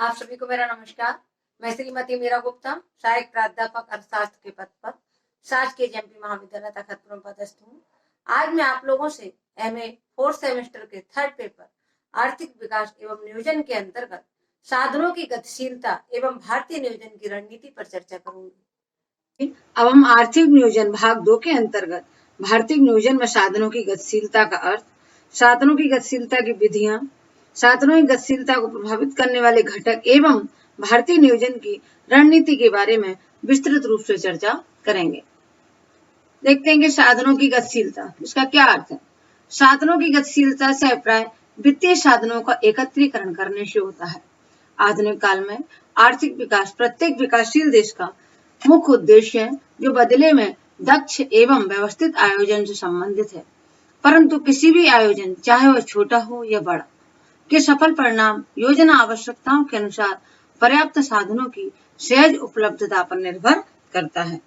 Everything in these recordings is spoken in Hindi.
आप सभी को मेरा नमस्कार। मैं श्रीमती मीरा गुप्ता, सहायक प्राध्यापक अर्थशास्त्र के पद पर शासकीय जेएमपी महाविद्यालय तखतपुर में पदस्थ हूँ। आज मैं आप लोगों से एमए 4th सेमेस्टर के 3rd पेपर आर्थिक विकास एवं नियोजन के अंतर्गत साधनों की गतिशीलता एवं भारतीय नियोजन की रणनीति पर चर्चा करूंगी। अब हम आर्थिक नियोजन भाग 2 के अंतर्गत भारतीय नियोजन में साधनों की गतिशीलता का अर्थ, साधनों की गतिशीलता की विधियां, साधनों की गतिशीलता को प्रभावित करने वाले घटक एवं भारतीय नियोजन की रणनीति के बारे में विस्तृत रूप से चर्चा करेंगे। देखते हैं कि साधनों की गतिशीलता, इसका क्या अर्थ है। साधनों की गतिशीलता से अभिप्राय वित्तीय साधनों का एकत्रीकरण करने से होता है। आधुनिक काल में आर्थिक विकास प्रत्येक विकासशील देश का मुख्य उद्देश्य है, जो बदले में दक्ष एवं व्यवस्थित आयोजन से संबंधित है। परंतु किसी भी आयोजन, चाहे वह छोटा हो या बड़ा, के सफल परिणाम योजना आवश्यकताओं के अनुसार पर्याप्त साधनों की सहज उपलब्धता पर निर्भर करता है।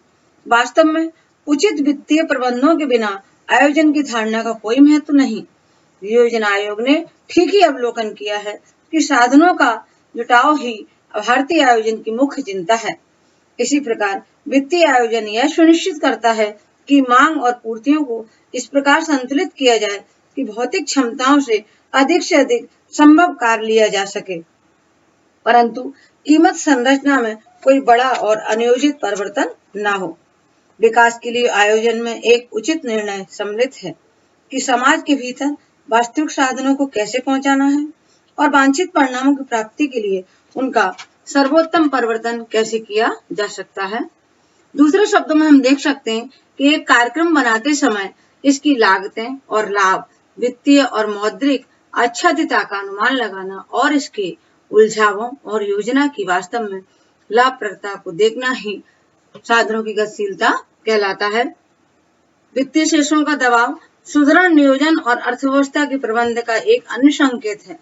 वास्तव में उचित वित्तीय प्रबंधों के बिना आयोजन की धारणा का कोई महत्व नहीं। योजना आयोग ने ठीक ही अवलोकन किया है कि साधनों का जुटाव ही भारतीय आयोजन की मुख्य चिंता है। इसी प्रकार वित्तीय आयोजन यह सुनिश्चित करता है कि मांग और पूर्तियों को इस प्रकार संतुलित किया जाए कि भौतिक क्षमताओं से अधिक संभव कार्य लिया जा सके, परंतु कीमत संरचना में कोई बड़ा और अनियोजित परिवर्तन न हो। विकास के लिए आयोजन में एक उचित निर्णय सम्मिलित है कि समाज के भीतर वास्तविक साधनों को कैसे पहुंचाना है और वांछित परिणामों की प्राप्ति के लिए उनका सर्वोत्तम परिवर्तन कैसे किया जा सकता है। दूसरे शब्दों में हम देख सकते हैं कि एक कार्यक्रम बनाते समय इसकी लागतें और लाभ, वित्तीय और मौद्रिक आच्छादितता का अनुमान लगाना और इसके उलझावों और योजना की वास्तव में लाभप्रदता को देखना ही साधनों की गतिशीलता कहलाता है। वित्तीय शेषों का दबाव सुदृढ़ नियोजन और अर्थव्यवस्था के प्रबंध का एक अन्य संकेत है।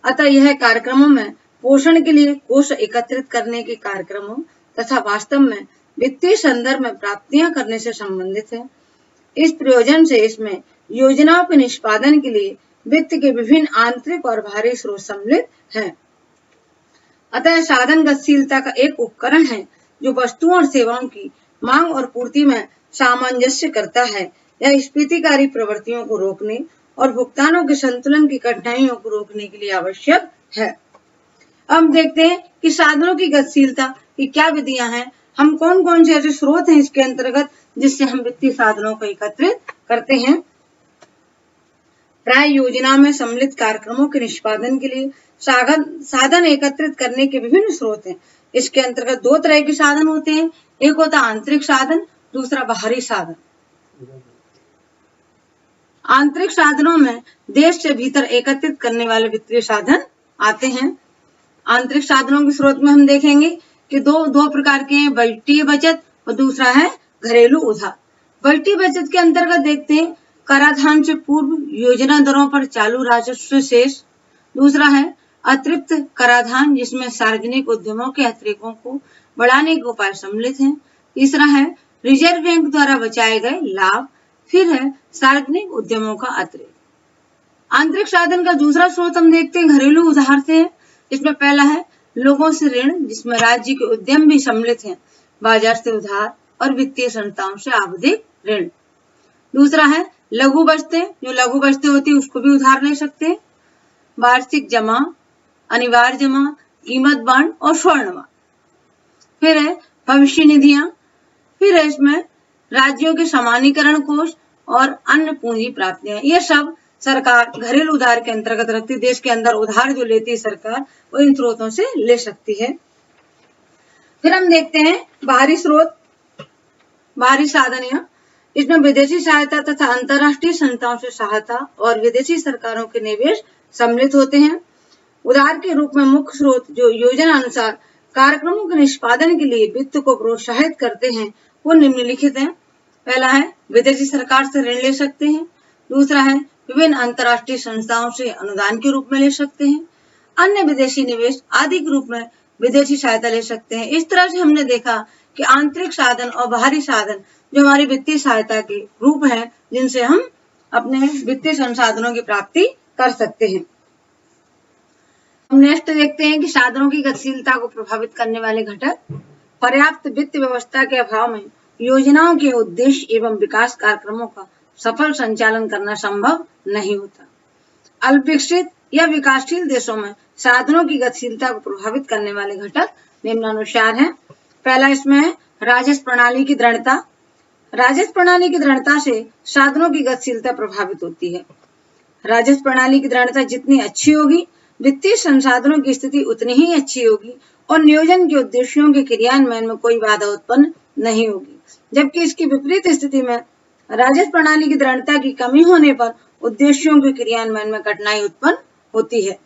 अतः यह कार्यक्रमों में पोषण के लिए कोष एकत्रित करने के कार्यक्रमों तथा वास्तव में वित्तीय संदर्भ में प्राप्तियां करने से संबंधित है। इस प्रयोजन से इसमें योजनाओं के निष्पादन के लिए वित्त के विभिन्न आंतरिक और बाहरी स्रोत सम्मिलित हैं। अतः साधन गतिशीलता का एक उपकरण है जो वस्तुओं और सेवाओं की मांग और पूर्ति में सामंजस्य करता है। यह स्फीतिकारी प्रवृत्तियों को रोकने और भुगतानों के संतुलन की कठिनाइयों को रोकने के लिए आवश्यक है। अब देखते हैं कि साधनों की गतिशीलता की क्या विधियां हैं। हम कौन कौन से ऐसे स्रोत हैं इसके अंतर्गत जिससे हम वित्तीय साधनों को एकत्रित करते हैं। प्राय योजना में सम्मिलित कार्यक्रमों के निष्पादन के लिए साधन एकत्रित करने के विभिन्न स्रोत हैं। इसके अंतर्गत दो तरह के साधन होते हैं, एक होता है आंतरिक साधन, दूसरा बाहरी साधन। आंतरिक साधनों में देश से भीतर एकत्रित करने वाले वित्तीय साधन आते हैं। आंतरिक साधनों के स्रोत में हम देखेंगे कि दो प्रकार के हैं, बजटीय बचत और दूसरा है घरेलू उधार। बजटीय बचत के अंतर्गत देखते हैं कराधान से पूर्व योजना दरों पर चालू राजस्व शेष। दूसरा है अतिरिक्त कराधान, जिसमें सार्वजनिक उद्यमों के अतिरिक्तों को बढ़ाने के उपाय सम्मिलित हैं। तीसरा है रिजर्व बैंक द्वारा बचाए गए लाभ। फिर है सार्वजनिक उद्यमों का अतिरिक्त। आंतरिक साधन का दूसरा स्रोत हम देखते हैं घरेलू उधार से है। इसमें पहला है लोगों से ऋण, जिसमें राज्य के उद्यम भी सम्मिलित हैं, बाजार से उधार और वित्तीय संस्थाओं से आवधिक ऋण। दूसरा है लघु बचतें, जो लघु बचतें होती है उसको भी उधार ले सकते हैं, वार्षिक जमा, अनिवार्य जमा, कीमत बांड और स्वर्ण बांड। फिर है भविष्य निधियां। फिर है इसमें राज्यों के समानीकरण कोष और अन्य पूंजी प्राप्तियां। ये सब सरकार घरेलू उधार के अंतर्गत रखती है। देश के अंदर उधार जो लेती है सरकार, वो इन स्रोतों से ले सकती है। फिर हम देखते हैं बाहरी स्रोत, बाहरी साधन। इसमें विदेशी सहायता तथा अंतर्राष्ट्रीय संस्थाओं से सहायता और विदेशी सरकारों के निवेश सम्मिलित होते हैं। उधार के रूप में मुख्य स्रोत जो योजना अनुसार कार्यक्रमों के निष्पादन के लिए वित्त को प्रोत्साहित करते हैं वो निम्नलिखित हैं। पहला है विदेशी सरकार से ऋण ले सकते हैं। दूसरा है विभिन्न अंतर्राष्ट्रीय संस्थाओं से अनुदान के रूप में ले सकते हैं। अन्य विदेशी निवेश आदि के रूप में विदेशी सहायता ले सकते हैं। इस तरह से हमने देखा कि आंतरिक साधन और बाहरी साधन जो हमारी वित्तीय सहायता के रूप हैं, जिनसे हम अपने वित्तीय संसाधनों की प्राप्ति कर सकते हैं। हम नेक्स्ट देखते हैं कि साधनों की गतिशीलता को प्रभावित करने वाले घटक। पर्याप्त वित्त व्यवस्था के अभाव में योजनाओं के उद्देश्य एवं विकास कार्यक्रमों का सफल संचालन करना संभव नहीं होता। अल्पविकसित या विकासशील देशों में साधनों की गतिशीलता को प्रभावित करने वाले घटक निम्नानुसार हैं। पहला इसमें है राजस्व प्रणाली की दृढ़ता। राजस्व प्रणाली की दृढ़ता से साधनों की गतिशीलता प्रभावित होती है। राजस्व प्रणाली की दृढ़ता जितनी अच्छी होगी, वित्तीय संसाधनों की स्थिति उतनी ही अच्छी होगी और नियोजन के उद्देश्यों के क्रियान्वयन में कोई बाधा उत्पन्न नहीं होगी। जबकि इसकी विपरीत स्थिति में राजस्व प्रणाली की दृढ़ता की कमी होने पर उद्देश्यों के क्रियान्वयन में कठिनाई उत्पन्न होती है।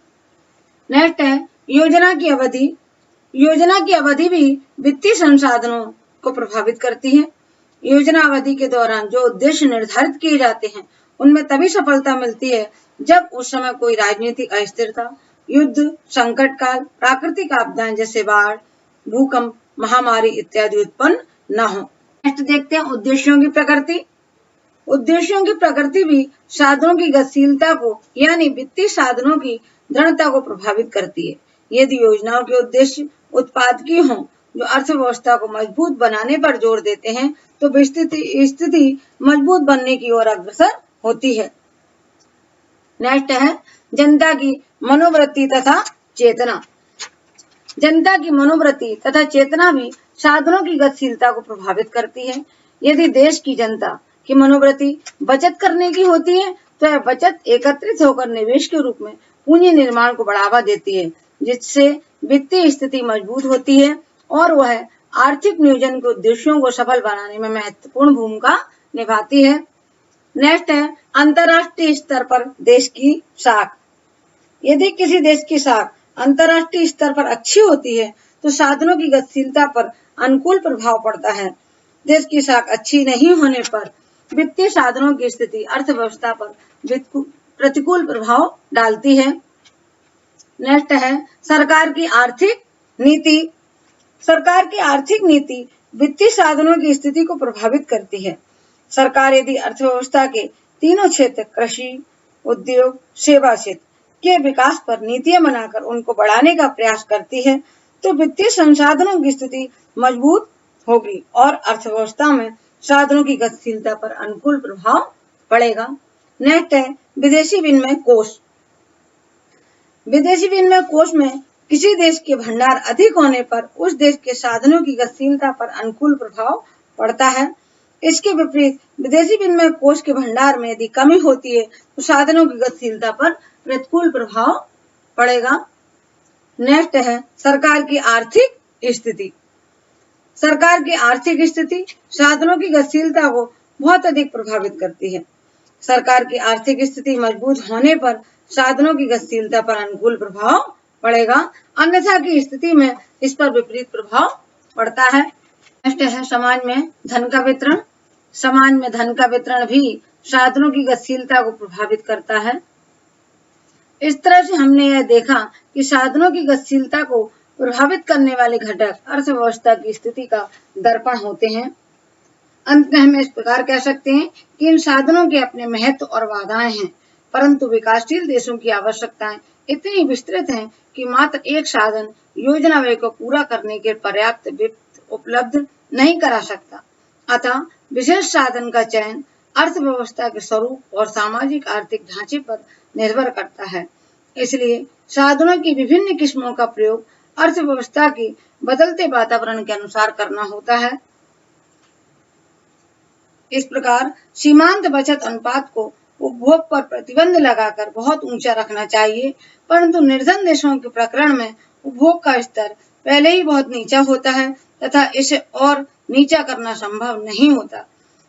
नेक्स्ट है योजना की अवधि। योजना की अवधि भी वित्तीय संसाधनों को प्रभावित करती है। योजना अवधि के दौरान जो उद्देश्य निर्धारित किए जाते हैं उनमें तभी सफलता मिलती है जब उस समय कोई राजनीतिक अस्थिरता, युद्ध, संकट काल, प्राकृतिक आपदाएं जैसे बाढ़, भूकंप, महामारी इत्यादि उत्पन्न न हो। नेक्स्ट देखते हैं उद्देश्यों की प्रकृति। उद्देश्यों की प्रकृति भी साधनों की गतिशीलता को यानी वित्तीय साधनों की दृढ़ता को प्रभावित करती है। यदि योजनाओं के उद्देश्य उत्पादकीय हों जो अर्थव्यवस्था को मजबूत बनाने पर जोर देते हैं तो स्थिति मजबूत बनने की ओर अग्रसर होती है। नेक्स्ट है जनता की मनोवृत्ति तथा चेतना। जनता की मनोवृत्ति तथा चेतना भी साधनों की गतिशीलता को प्रभावित करती है। यदि देश की जनता की मनोवृत्ति बचत करने की होती है तो यह बचत एकत्रित होकर निवेश के रूप में पूंजी निर्माण को बढ़ावा देती है, जिससे वित्तीय स्थिति मजबूत होती है और वह आर्थिक नियोजन के उद्देश्यों को सफल बनाने में महत्वपूर्ण भूमिका निभाती है। नेक्स्ट है अंतर्राष्ट्रीय स्तर पर देश की साख। यदि किसी देश की साख अंतर्राष्ट्रीय स्तर पर अच्छी होती है तो साधनों की गतिशीलता पर अनुकूल प्रभाव पड़ता है। देश की साख अच्छी नहीं होने पर वित्तीय साधनों की स्थिति अर्थव्यवस्था पर प्रतिकूल प्रभाव डालती है। नेक्स्ट है सरकार की आर्थिक नीति। सरकार की आर्थिक नीति वित्तीय साधनों की स्थिति को प्रभावित करती है। सरकार यदि अर्थव्यवस्था के तीनों क्षेत्र कृषि, उद्योग, सेवा क्षेत्र के विकास पर नीतियां बनाकर उनको बढ़ाने का प्रयास करती है तो वित्तीय संसाधनों की स्थिति मजबूत होगी और अर्थव्यवस्था में साधनों की गतिशीलता पर अनुकूल प्रभाव पड़ेगा। नेक्स्ट है विदेशी विनिमय कोष। विदेशी विनिमय कोष में किसी देश के भंडार अधिक होने पर उस देश के साधनों की गतिशीलता पर अनुकूल प्रभाव पड़ता है। इसके विपरीत विदेशी विनिमय कोष के भंडार में यदि कमी होती है तो साधनों की गतिशीलता पर प्रतिकूल प्रभाव पड़ेगा। नेक्स्ट है सरकार की आर्थिक स्थिति। सरकार की आर्थिक स्थिति साधनों की गतिशीलता को बहुत अधिक प्रभावित करती है। सरकार की आर्थिक स्थिति मजबूत होने पर साधनों की गतिशीलता पर अनुकूल प्रभाव पड़ेगा, अन्यथा की स्थिति में इस पर विपरीत प्रभाव पड़ता है। नेक्स्ट है समाज में धन का वितरण। समाज में धन का वितरण भी साधनों की गतिशीलता को प्रभावित करता है। इस तरह से हमने यह देखा कि साधनों की गतिशीलता को प्रभावित करने वाले घटक अर्थव्यवस्था की स्थिति का दर्पण होते हैं। अंत में हम इस प्रकार कह सकते हैं कि इन साधनों के अपने महत्व और बाधाएं हैं, परंतु विकासशील देशों की आवश्यकताएं इतनी विस्तृत हैं कि मात्र एक साधन योजना व्यय को पूरा करने के पर्याप्त वित्त उपलब्ध नहीं करा सकता। अतः विशेष साधन का चयन अर्थव्यवस्था के स्वरूप और सामाजिक आर्थिक ढांचे पर निर्भर करता है। इसलिए साधनों की विभिन्न किस्मों का प्रयोग अर्थव्यवस्था के बदलते वातावरण के अनुसार करना होता है। इस प्रकार सीमांत बचत अनुपात को उपभोग पर प्रतिबंध लगाकर बहुत ऊंचा रखना चाहिए, परंतु निर्धन देशों के प्रकरण में उपभोग का स्तर पहले ही बहुत नीचा होता है तथा इसे और नीचा करना संभव नहीं होता।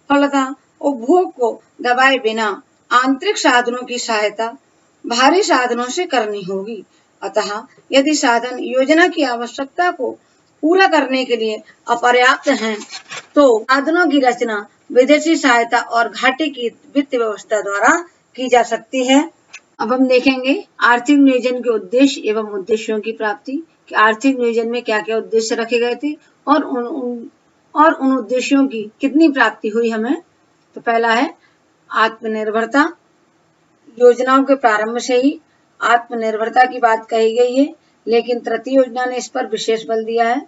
फलतः उपभोग को दबाए बिना आंतरिक साधनों की सहायता बाहरी साधनों से करनी होगी। अतः यदि साधन योजना की आवश्यकता को पूरा करने के लिए अपर्याप्त हैं, तो साधनों की रचना विदेशी सहायता और घाटे की वित्त व्यवस्था द्वारा की जा सकती है। अब हम देखेंगे आर्थिक नियोजन के उद्देश्य एवं उद्देश्यों की प्राप्ति कि आर्थिक नियोजन में क्या क्या उद्देश्य रखे गए थे और उन उद्देश्यों की कितनी प्राप्ति हुई हमें। तो पहला है आत्मनिर्भरता। योजनाओं के प्रारंभ से ही आत्मनिर्भरता की बात कही गई है, लेकिन तृतीय योजना ने इस पर विशेष बल दिया है।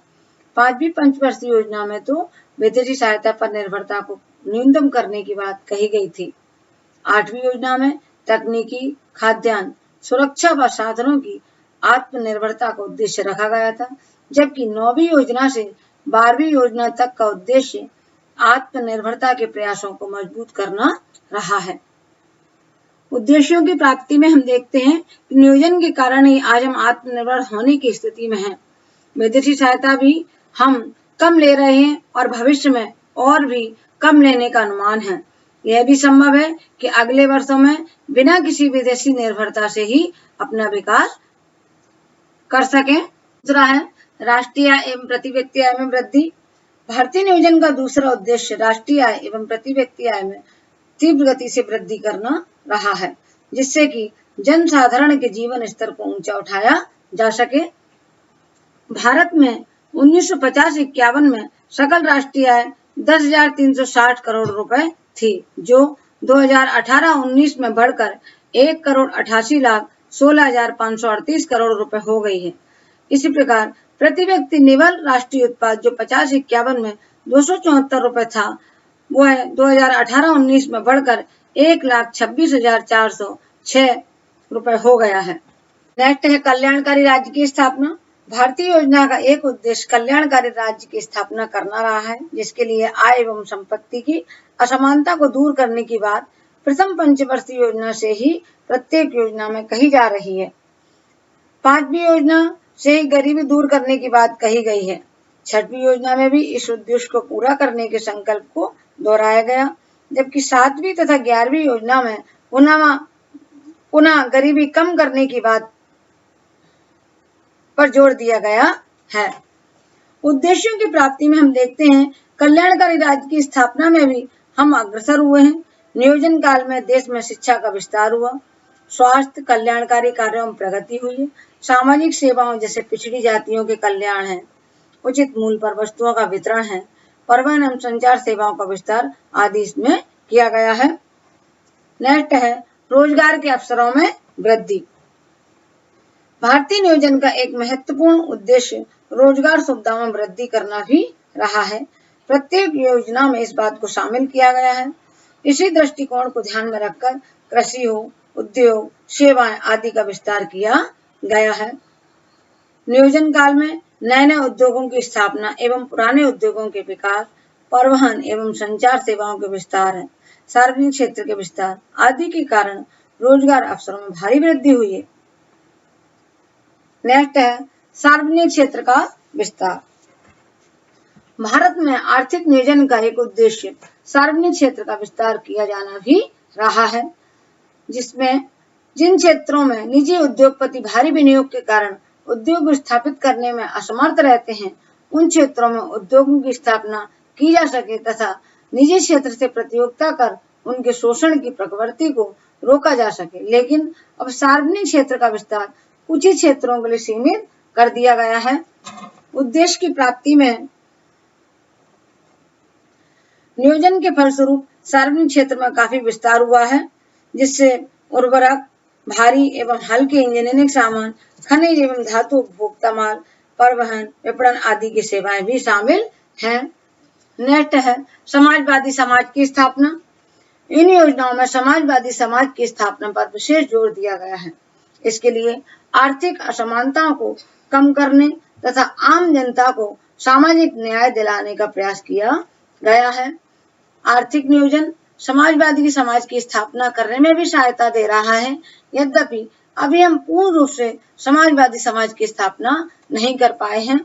5वीं पंचवर्षीय योजना में तो विदेशी सहायता पर निर्भरता को न्यूनतम करने की बात कही गई थी। 8वीं योजना में तकनीकी, खाद्यान्न, सुरक्षा व साधनों की आत्मनिर्भरता का उद्देश्य रखा गया था, जबकि 9वीं योजना से 12वीं योजना तक का उद्देश्य आत्मनिर्भरता के प्रयासों को मजबूत करना रहा है। उद्देश्यों की प्राप्ति में हम देखते हैं कि नियोजन के कारण ही आज हम आत्मनिर्भर होने की स्थिति में हैं। विदेशी सहायता भी हम कम ले रहे हैं और भविष्य में और भी कम लेने का अनुमान है। यह भी संभव है कि अगले वर्षों में बिना किसी विदेशी निर्भरता से ही अपना विकास कर सकें। दूसरा है राष्ट्रीय आय एवं प्रति व्यक्ति आय में वृद्धि। भारतीय नियोजन का दूसरा उद्देश्य राष्ट्रीय आय एवं प्रति व्यक्ति आय में तीव्र गति से वृद्धि करना रहा है, जिससे कि जनसाधारण के जीवन स्तर को ऊंचा उठाया जा सके। भारत में 1950-51 में सकल राष्ट्रीय आय 10,360 करोड़ रुपए थी, जो 2018-19 में बढ़कर 1,88,16,538 करोड़ रुपए हो गई है। इसी प्रकार प्रति व्यक्ति निवल राष्ट्रीय उत्पाद जो 50-51 में 274 रुपए था, वह 2018-19 में बढ़कर 1,26,406 रुपए हो गया है। नेक्स्ट है कल्याणकारी राज्य की स्थापना। भारतीय योजना का एक उद्देश्य कल्याणकारी राज्य की स्थापना करना रहा है, जिसके लिए आय एवं संपत्ति की असमानता को दूर करने की बात प्रथम पंचवर्षीय योजना से ही प्रत्येक योजना में कही जा रही है। 5वीं योजना से ही गरीबी दूर करने की बात कही गई है। 6वीं योजना में भी इस उद्देश्य को पूरा करने के संकल्प को दोहराया गया, जबकि 7वीं तथा 11वीं योजना में पुनः गरीबी कम करने की बात पर जोर दिया गया है। उद्देश्यों की प्राप्ति में हम देखते हैं कल्याणकारी राज्य की स्थापना में भी हम अग्रसर हुए हैं। नियोजन काल में देश में शिक्षा का विस्तार हुआ, स्वास्थ्य कल्याणकारी कार्यों में प्रगति हुई है, सामाजिक सेवाओं जैसे पिछड़ी जातियों के कल्याण है, उचित मूल्य पर वस्तुओं का वितरण है, परिवहन एवं संचार सेवाओं का विस्तार आदि इसमें किया गया है। नेक्स्ट है रोजगार के अवसरों में वृद्धि। भारतीय नियोजन का एक महत्वपूर्ण उद्देश्य रोजगार सुविधाओं में वृद्धि करना भी रहा है। प्रत्येक योजना में इस बात को शामिल किया गया है। इसी दृष्टिकोण को ध्यान में रखकर कृषि हो, उद्योग, सेवाएं आदि का विस्तार किया गया है। नियोजन काल में नए नए उद्योगों की स्थापना एवं पुराने उद्योगों के विकास, परिवहन एवं संचार सेवाओं के विस्तार है, सार्वजनिक क्षेत्र के विस्तार आदि के कारण रोजगार अवसरों में भारी वृद्धि हुई है। नेक्स्ट है सार्वजनिक क्षेत्र का विस्तार। भारत में आर्थिक नियोजन का एक उद्देश्य सार्वजनिक क्षेत्र का विस्तार किया जाना भी रहा है, जिसमें जिन क्षेत्रों में निजी उद्योगपति भारी विनियोग के कारण उद्योग स्थापित करने में असमर्थ रहते हैं, उन क्षेत्रों में उद्योगों की स्थापना की जा सके तथा निजी क्षेत्र से प्रतियोगिता कर उनके शोषण की प्रवृत्ति को रोका जा सके। लेकिन अब सार्वजनिक क्षेत्र का विस्तार कुछ ही क्षेत्रों के लिए सीमित कर दिया गया है। उद्देश्य की प्राप्ति में नियोजन के फलस्वरूप सार्वजनिक क्षेत्र में काफी विस्तार हुआ है, जिससे उर्वरक, भारी एवं हल्के इंजीनियरिंग सामान, खनिज एवं धातु उपभोक्ता माल, परिवहन, विपणन आदि की सेवाएं भी शामिल हैं। नेक्स्ट है समाजवादी समाज की स्थापना। इन योजनाओं में समाजवादी समाज की स्थापना पर विशेष जोर दिया गया है। इसके लिए आर्थिक असमानताओं को कम करने तथा आम जनता को सामाजिक न्याय दिलाने का प्रयास किया गया है। आर्थिक नियोजन समाजवादी समाज की स्थापना करने में भी सहायता दे रहा है, यद्यपि अभी हम पूर्ण रूप से समाजवादी समाज की स्थापना नहीं कर पाए हैं।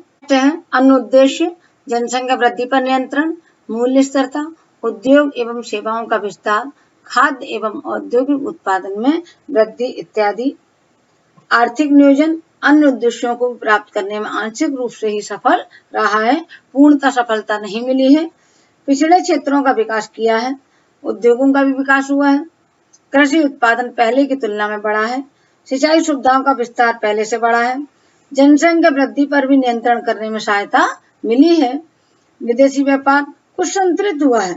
अन्य उद्देश्य जनसंख्या वृद्धि पर नियंत्रण, मूल्य स्थिरता, उद्योग एवं सेवाओं का विस्तार, खाद्य एवं औद्योगिक उत्पादन में वृद्धि इत्यादि। आर्थिक नियोजन अन्य उद्देश्यों को प्राप्त करने में आंशिक रूप से ही सफल रहा है, पूर्णतः सफलता नहीं मिली है। पिछड़े क्षेत्रों का विकास किया है, उद्योगों का भी विकास हुआ है, कृषि उत्पादन पहले की तुलना में बढ़ा है, सिंचाई सुविधाओं का विस्तार पहले से बढ़ा है, जनसंख्या वृद्धि पर भी नियंत्रण करने में सहायता मिली है, विदेशी व्यापार कुछ संतुलित हुआ है,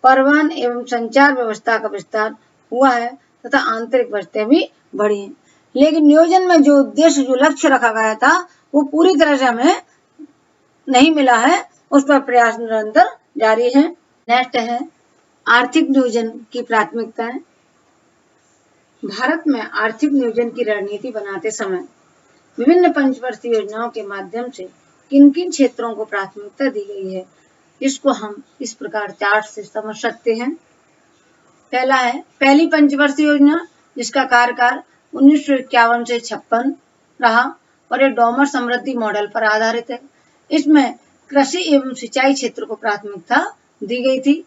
परिवहन एवं संचार व्यवस्था का विस्तार हुआ है तथा आंतरिक बचतें भी बढ़ी हैं। लेकिन नियोजन में जो उद्देश्य, जो लक्ष्य रखा गया था, वो पूरी तरह से हमें नहीं मिला है। उस पर प्रयास निरंतर जारी है। नेक्स्ट है आर्थिक नियोजन की प्राथमिकताएं। भारत में आर्थिक नियोजन की रणनीति बनाते समय विभिन्न पंचवर्षीय योजनाओं के माध्यम से किन किन क्षेत्रों को प्राथमिकता दी गई है, इसको हम इस प्रकार चार्ट से समझ सकते हैं। पहला है पहली पंचवर्षीय योजना, जिसका कार्यकाल 1951 से 56 रहा और ये डॉमर समृद्धि मॉडल पर आधारित है। इसमें कृषि एवं सिंचाई क्षेत्र को प्राथमिकता दी गई थी।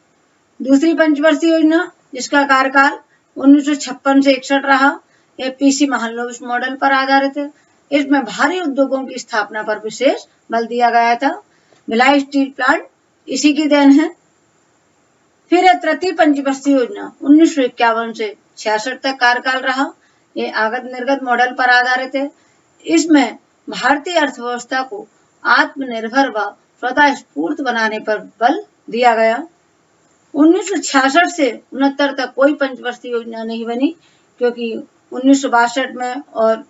दूसरी पंचवर्षीय योजना, जिसका कार्यकाल 1956 से 61 रहा, यह पीसी महालनोबिस मॉडल पर आधारित है। इसमें भारी उद्योगों की स्थापना पर विशेष बल दिया गया था। भिलाई स्टील प्लांट इसी की देन है। फिर है तृतीय पंचवर्षीय योजना, 1951 से 66 तक कार्यकाल रहा। ये आगत निर्गत मॉडल पर आधारित है। इसमें भारतीय अर्थव्यवस्था को आत्मनिर्भर व स्वतः स्फूर्त बनाने पर बल दिया गया। 1966 से 69 तक कोई पंचवर्षीय योजना नहीं बनी, क्योंकि 1962 में और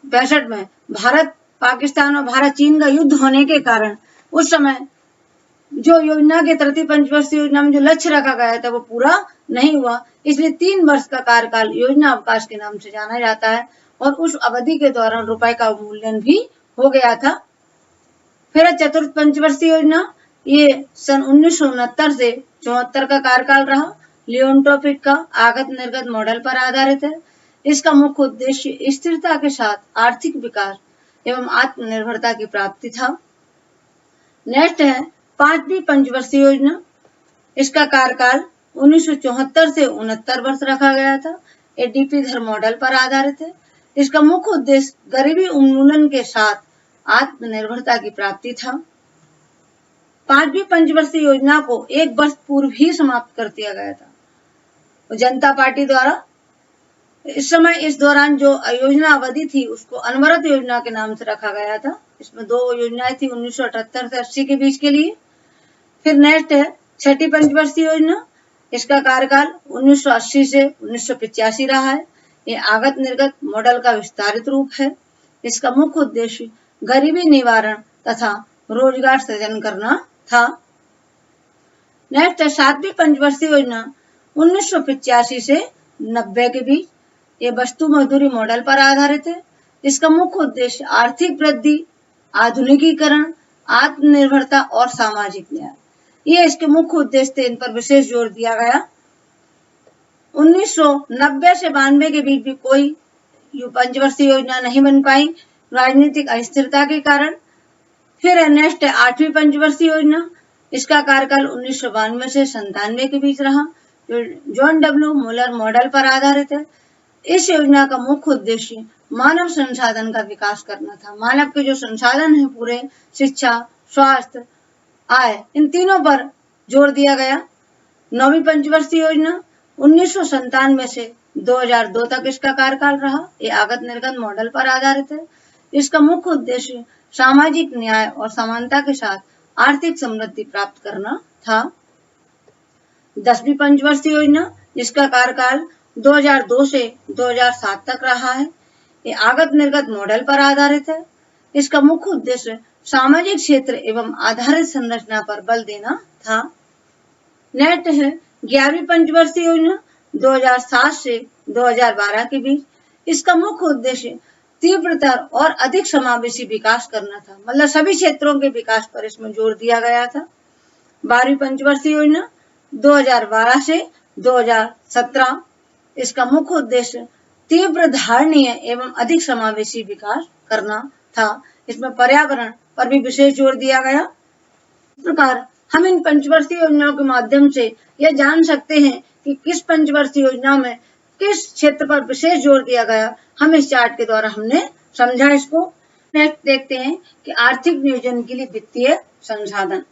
65 में भारत पाकिस्तान और भारत चीन का युद्ध होने के कारण उस समय जो योजना के तृतीय पंचवर्षीय योजना में जो लक्ष्य रखा गया था वो पूरा नहीं हुआ। इसलिए 3 वर्ष का कार्यकाल योजना अवकाश के नाम से जाना जाता है और उस अवधि के दौरान रुपए का अवमूल्यन भी हो गया था। फिर चतुर्थ पंचवर्षीय योजना, ये सन 1969 से 74 का कार्यकाल रहा। लियोन टॉपिक का आगत निर्गत मॉडल पर आधारित है। इसका मुख्य उद्देश्य स्थिरता के साथ आर्थिक विकास एवं आत्मनिर्भरता की प्राप्ति था। नेक्स्ट है पांचवी पंचवर्षीय योजना। इसका कार्यकाल 1974 से 69 वर्ष रखा गया था। एडीपी धर मॉडल पर आधारित है। इसका मुख्य उद्देश्य गरीबी उन्मूलन के साथ आत्मनिर्भरता की प्राप्ति था। पांचवी पंचवर्षीय योजना को 1 वर्ष पूर्व ही समाप्त कर दिया गया था जनता पार्टी द्वारा। इस समय इस दौरान जो योजना अवधि थी उसको अनवरत योजना के नाम से रखा गया था। इसमें 2 योजनाएं थी 1978 से 80 के बीच के लिए। फिर नेक्स्ट है छठी पंचवर्षीय योजना। इसका कार्यकाल 1980 से 1985 रहा है। ये आगत निर्गत मॉडल का विस्तारित रूप है। इसका मुख्य उद्देश्य गरीबी निवारण तथा रोजगार सृजन करना था। नेक्स्ट है सातवीं पंचवर्षीय योजना 1985 से 90 के बीच। ये वस्तु मजदूरी मॉडल पर आधारित है। इसका मुख्य उद्देश्य आर्थिक वृद्धि, आधुनिकीकरण, आत्मनिर्भरता और सामाजिक न्याय, ये इसके मुख्य उद्देश्य थे। इन पर विशेष जोर दिया गया। 1990 से 92 के बीच भी कोई पंचवर्षीय योजना नहीं बन पाई राजनीतिक अस्थिरता के कारण। फिर नेक्स्ट है आठवीं पंचवर्षीय योजना। इसका कार्यकाल 1992 से 97 के बीच रहा, जो जॉन डब्ल्यू मुलर मॉडल पर आधारित है। इस योजना का मुख्य उद्देश्य मानव संसाधन का विकास करना था। मानव के जो संसाधन है पूरे, शिक्षा, स्वास्थ्य, आय, इन तीनों पर जोर दिया गया। नौवीं पंचवर्षीय योजना 1997 से 2002 तक इसका कार्यकाल रहा। ये आगत निर्गत मॉडल पर आधारित है। इसका मुख्य उद्देश्य सामाजिक न्याय और समानता के साथ आर्थिक समृद्धि प्राप्त करना था। 10वीं पंचवर्षीय योजना, जिसका कार्यकाल 2002 से 2007 तक रहा है, ये आगत निर्गत मॉडल पर आधारित है। इसका मुख्य उद्देश्य सामाजिक क्षेत्र एवं आधारित संरचना पर बल देना था। नेक्स्ट है 11वीं पंचवर्षीय योजना 2007 से 2012 के बीच। इसका मुख्य उद्देश्य तीव्रतर और अधिक समावेशी विकास करना था। मतलब सभी क्षेत्रों के विकास पर इसमें जोर दिया गया था। 12वीं पंचवर्षीय योजना 2012 से 2017। इसका मुख्य उद्देश्य तीव्र धारणीय एवं अधिक समावेशी विकास करना था। इसमें पर्यावरण पर भी विशेष जोर दिया गया। इस प्रकार हम इन पंचवर्षीय योजनाओं के माध्यम से यह जान सकते हैं कि किस पंचवर्षीय योजना में किस क्षेत्र पर विशेष जोर दिया गया। हम इस चार्ट के द्वारा हमने समझा इसको। नेक्स्ट देखते हैं कि आर्थिक नियोजन के लिए वित्तीय संसाधन।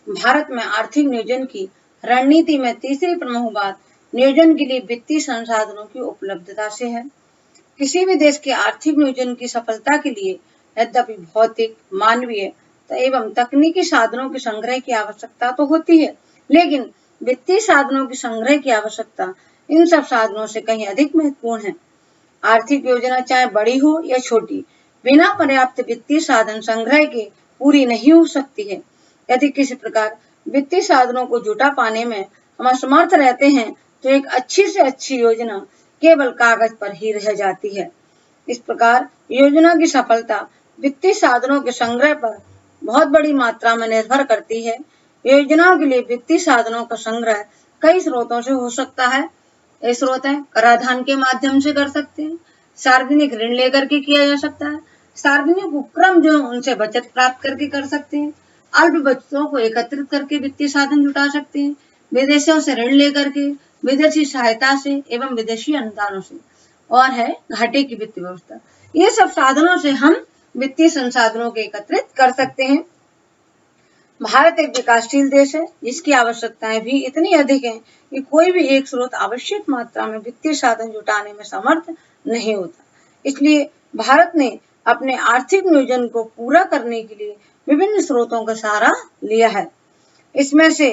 भारत में आर्थिक नियोजन की रणनीति में तीसरी प्रमुख बात नियोजन के लिए वित्तीय संसाधनों की उपलब्धता से है। किसी भी देश के आर्थिक नियोजन की सफलता के लिए यद्यपि भौतिक, मानवीय एवं तकनीकी साधनों के संग्रह की आवश्यकता तो होती है, लेकिन वित्तीय साधनों के संग्रह की आवश्यकता इन सब साधनों से कहीं अधिक महत्वपूर्ण है। आर्थिक योजना चाहे बड़ी हो या छोटी, बिना पर्याप्त वित्तीय साधन संग्रह के पूरी नहीं हो सकती है। यदि किसी प्रकार वित्तीय साधनों को जुटा पाने में हम असमर्थ रहते हैं तो एक अच्छी से अच्छी योजना केवल कागज पर ही रह जाती है। इस प्रकार योजना की सफलता वित्तीय साधनों के संग्रह पर बहुत बड़ी मात्रा में निर्भर करती है। योजनाओं के लिए वित्तीय साधनों का संग्रह कई स्रोतों से हो सकता है। ये स्रोत है, कराधान के माध्यम से कर सकते हैं, सार्वजनिक ऋण लेकर के किया जा सकता है, सार्वजनिक उपक्रम जो है उनसे बचत प्राप्त करके कर सकते हैं, अल्प बचतों को एकत्रित करके वित्तीय साधन जुटा सकते हैं, विदेशों से ऋण लेकर के, विदेशी सहायता से एवं विदेशी अनुदानों से, और है घाटे की वित्त व्यवस्था। ये सब साधनों से हम वित्तीय संसाधनों को एकत्रित कर सकते हैं। भारत एक विकासशील देश है जिसकी आवश्यकताएं भी इतनी अधिक हैं कि कोई भी एक स्रोत आवश्यक मात्रा में वित्तीय साधन जुटाने में समर्थ नहीं होता। इसलिए भारत ने अपने आर्थिक नियोजन को पूरा करने के लिए विभिन्न स्रोतों का सहारा लिया है। इसमें से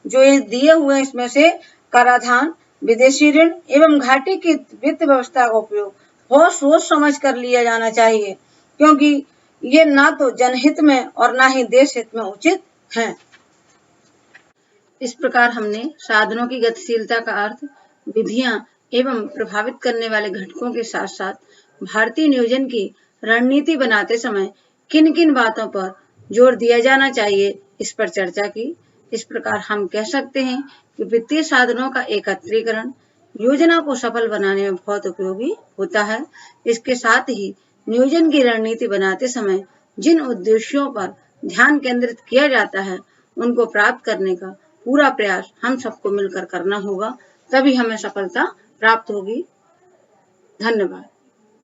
जो ये दिए हुए हैं, इसमें से कराधान, विदेशी ऋण एवं घाटे की वित्त व्यवस्था का उपयोग बहुत सोच समझ कर लिया जाना चाहिए, क्योंकि ये ना तो जनहित में और ना ही देश हित में उचित है। इस प्रकार हमने साधनों की गतिशीलता का अर्थ, विधियां एवं प्रभावित करने वाले घटकों के साथ साथ भारतीय नियोजन की रणनीति बनाते समय किन किन बातों पर जोर दिया जाना चाहिए, इस पर चर्चा की। इस प्रकार हम कह सकते हैं कि वित्तीय साधनों का एकत्रीकरण योजना को सफल बनाने में बहुत उपयोगी होता है। इसके साथ ही नियोजन की रणनीति बनाते समय जिन उद्देश्यों पर ध्यान केंद्रित किया जाता है उनको प्राप्त करने का पूरा प्रयास हम सबको मिलकर करना होगा, तभी हमें सफलता प्राप्त होगी। धन्यवाद।